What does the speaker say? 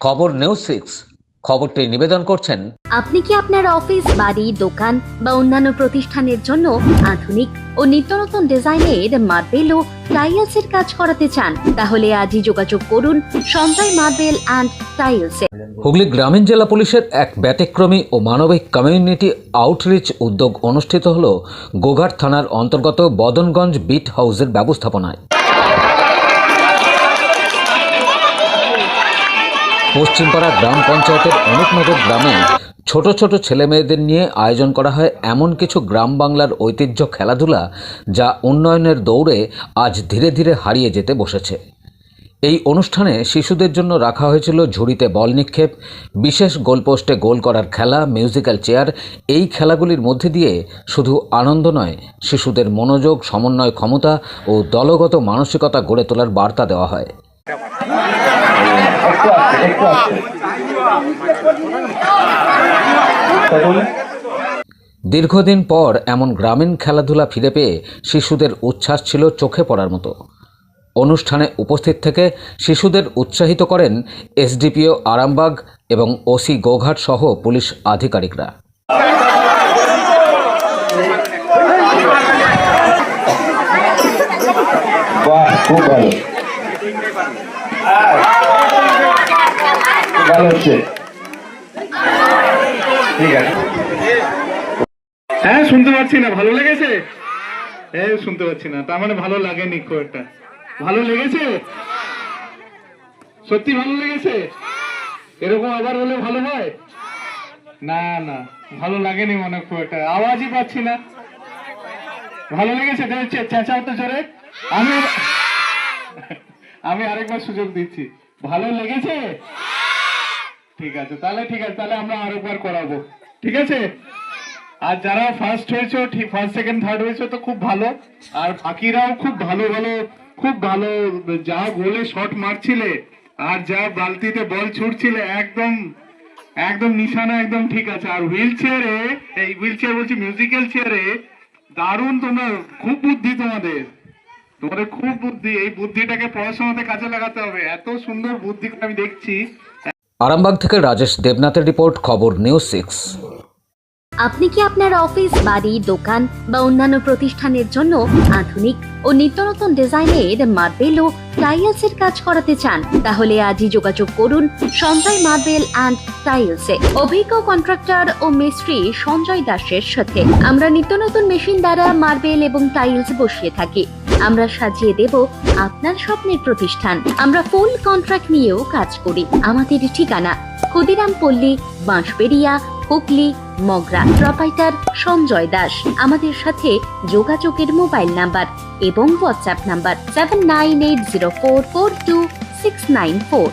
খবর নিউজ 6 খবরটি নিবেদন করছেন। আপনি কি আপনার অফিস, বাড়ি, দোকান বা অন্যান্য প্রতিষ্ঠানের জন্য আধুনিক ও নিত্যনতুন ডিজাইনের মার্বেল ও টাইলসের কাজ করাতে চান? তাহলে আজই যোগাযোগ করুন সঞ্জয় মার্বেল অ্যান্ড টাইলসে। হুগলি গ্রামীণ জেলা পুলিশের এক ব্যতিক্রমী ও মানবিক কমিউনিটি আউটরিচ উদ্যোগ অনুষ্ঠিত হল গোঘাট থানার অন্তর্গত বদনগঞ্জ বিট হাউসের ব্যবস্থাপনায়। পশ্চিমপাড়া গ্রাম পঞ্চায়েতের অনুপনগর গ্রামে ছোট ছোট ছেলেমেয়েদের নিয়ে আয়োজন করা হয় এমন কিছু গ্রাম বাংলার ঐতিহ্য খেলাধুলা যা উন্নয়নের দৌড়ে আজ ধীরে ধীরে হারিয়ে যেতে বসেছে। এই অনুষ্ঠানে শিশুদের জন্য রাখা হয়েছিল ঝুড়িতে বল নিক্ষেপ, বিশেষ গোলপোস্টে গোল করার খেলা, মিউজিক্যাল চেয়ার। এই খেলাগুলির মধ্যে দিয়ে শুধু আনন্দ নয়, শিশুদের মনোযোগ, সমন্বয় ক্ষমতা ও দলগত মানসিকতা গড়ে তোলার বার্তা দেওয়া হয়। দীর্ঘদিন পর এমন গ্রামীণ খেলাধুলা ফিরে পেয়ে শিশুদের উচ্ছ্বাস ছিল চোখে পড়ার মতো। অনুষ্ঠানে উপস্থিত থেকে শিশুদের উৎসাহিত করেন এসডিপিও আরামবাগ এবং ওসি গোঘাট সহ পুলিশ আধিকারিকরা। হ্যাঁ, শুনতে পাচ্ছি না। ভালো লেগেছে? শুনতে পাচ্ছি না, তার মানে ভালো লাগেনি খুব একটা। ভালো লেগেছে? সত্যি ভালো লেগেছে? এরকম আবার হলে ভালো হয় না? না, ভালো লাগেনি মনে খুব একটা, আওয়াজই পাচ্ছি না। ভালো লেগেছে? চেঁচাও তো জোরে। আমি আরেকবার সুযোগ দিচ্ছি। ভালো লেগেছে? ঠিক আছে, তাহলে আমরা আরেকবার করাবো। ঠিক আছে? আর যারা ফার্স্ট হয়েছে, ফার্স্ট সেকেন্ড থার্ড হয়েছে তো খুব ভালো, আর বাকিরাও খুব ভালো যা গোলে শট মারছিলে আর যা বালতিতে বল ছুটছিলে, একদম নিশানা একদম ঠিক আছে। আর হুইল চেয়ার বলছি, মিউজিক্যাল চেয়ারে দারুণ। তোমার খুব বুদ্ধি, তোমাদের খুব বুদ্ধি। এই বুদ্ধিটাকে পড়াশোনাতে কাজে লাগাতে হবে। এত সুন্দর বুদ্ধি আমি দেখছি। আরামবাগ থেকে রাজেশ দেবনাথের রিপোর্ট, খবর নিউজ 6। আপনি কি আপনার অফিস, বাড়ি, দোকান বা অন্যান্য প্রতিষ্ঠানের জন্য আধুনিক ও নিত্যনতুন ডিজাইনের মার্বেল ও টাইলসের কাজ করাতে চান? তাহলে আজই যোগাযোগ করুন সঞ্জয় মার্বেল অ্যান্ড টাইলসে। অভিজ্ঞ কন্ট্রাক্টর ও মিস্ত্রি সঞ্জয় দাসের সাথে আমরা নিত্যনতুন মেশিন দ্বারা মার্বেল এবং টাইলস বসিয়ে থাকি। আমরা সাজিয়ে দেব আপনার স্বপ্নের প্রতিষ্ঠান। আমরা ফুল কন্ট্রাক্ট নিয়েও কাজ করি। আমাদের ঠিকানা ক্ষুদিরাম পল্লী, বাঁশবেড়িয়া, হুগলি, মগরা। প্রোপাইটার সঞ্জয় দাস। আমাদের সাথে যোগাযোগের মোবাইল নাম্বার এবং হোয়াটসঅ্যাপ নাম্বার 7980442694।